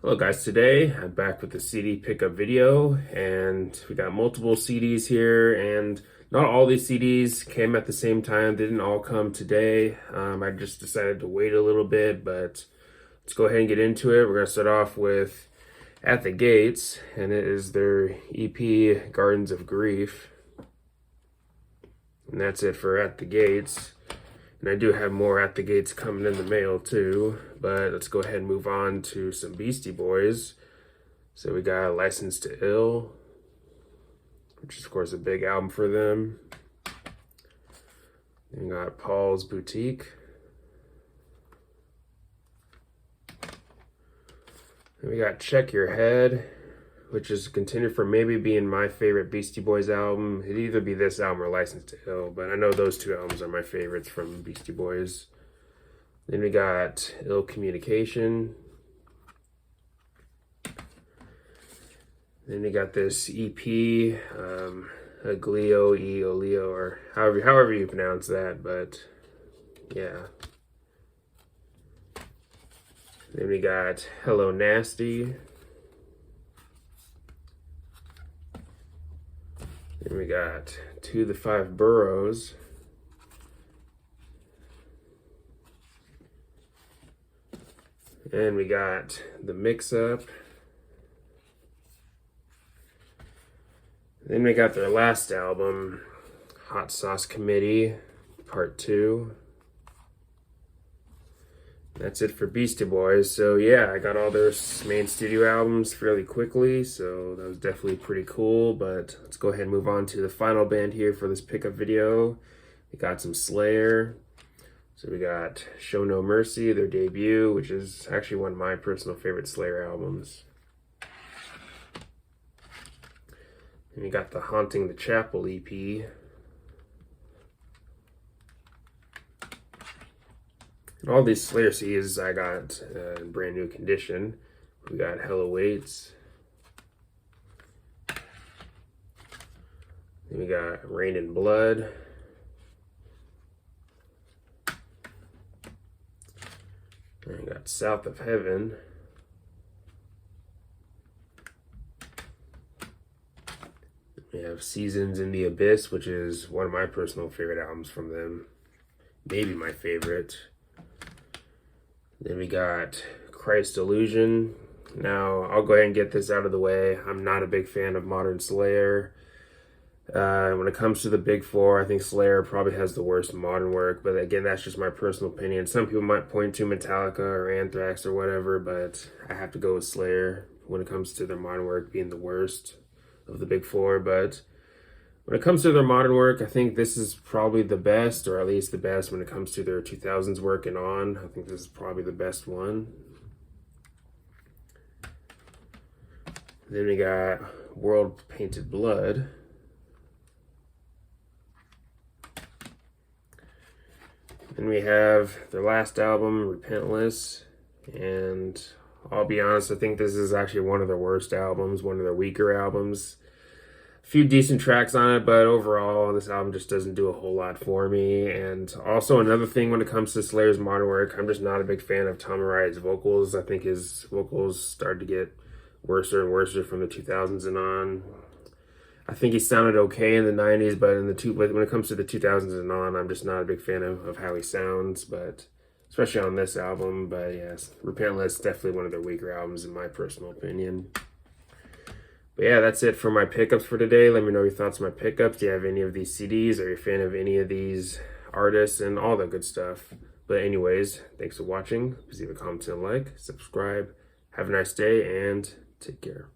Hello guys, today I'm back with the CD pickup video, and we got multiple CDs here, and not all these CDs came at the same time. They didn't all come today. I just decided to wait a little bit, but let's go ahead and get into it. We're going to start off with At the Gates, and it is their EP Gardens of Grief. And that's it for At the Gates. And I do have more At the Gates coming in the mail too, but let's go ahead and move on to some Beastie Boys. So we got License to Ill, which is of course a big album for them. Then we got Paul's Boutique. Then we got Check Your Head, which is a contender for maybe being my favorite Beastie Boys album. It'd either be this album or License to Ill, but I know those two albums are my favorites from Beastie Boys. Then we got Ill Communication. Then we got this EP, Aglio e Olio, or however you pronounce that, but yeah. Then we got Hello Nasty. Then we got To the Five Boroughs. And we got The Mix-Up. Then we got their last album, Hot Sauce Committee, Part 2. That's it for Beastie Boys. So yeah, I got all their main studio albums fairly quickly, so that was definitely pretty cool. But let's go ahead and move on to the final band here for this pickup video. We got some Slayer. So we got Show No Mercy, their debut, which is actually one of my personal favorite Slayer albums. And we got the Haunting the Chapel EP. All these Slayer CDs I got in brand new condition. We got Hell Awaits. Then we got Rain in Blood. And we got South of Heaven. We have Seasons in the Abyss, which is one of my personal favorite albums from them. Maybe my favorite. Then we got Christ Illusion. Now, I'll go ahead and get this out of the way. I'm not a big fan of modern Slayer. When it comes to the big four, I think Slayer probably has the worst modern work. But again, that's just my personal opinion. Some people might point to Metallica or Anthrax or whatever, but I have to go with Slayer when it comes to their modern work being the worst of the big four. But when it comes to their modern work, I think this is probably the best, or at least the best when it comes to their 2000s work and on. I think this is probably the best one. Then we got World Painted Blood. Then we have their last album, Repentless. And I'll be honest, I think this is actually one of their worst albums, one of their weaker albums. Few decent tracks on it, but overall this album just doesn't do a whole lot for me. And also another thing when it comes to Slayer's modern work, I'm just not a big fan of Tom Araya's vocals. I think his vocals started to get worse and worse from the 2000s and on. I think he sounded okay in the 90s, but when it comes to the 2000s and on, I'm just not a big fan of how he sounds, but especially on this album. But yes, Repentless is definitely one of their weaker albums in my personal opinion. But yeah, that's it for my pickups for today. Let me know your thoughts on my pickups. Do you have any of these CDs? Are you a fan of any of these artists and all that good stuff? But anyways, thanks for watching. Please leave a comment and a like, subscribe. Have a nice day and take care.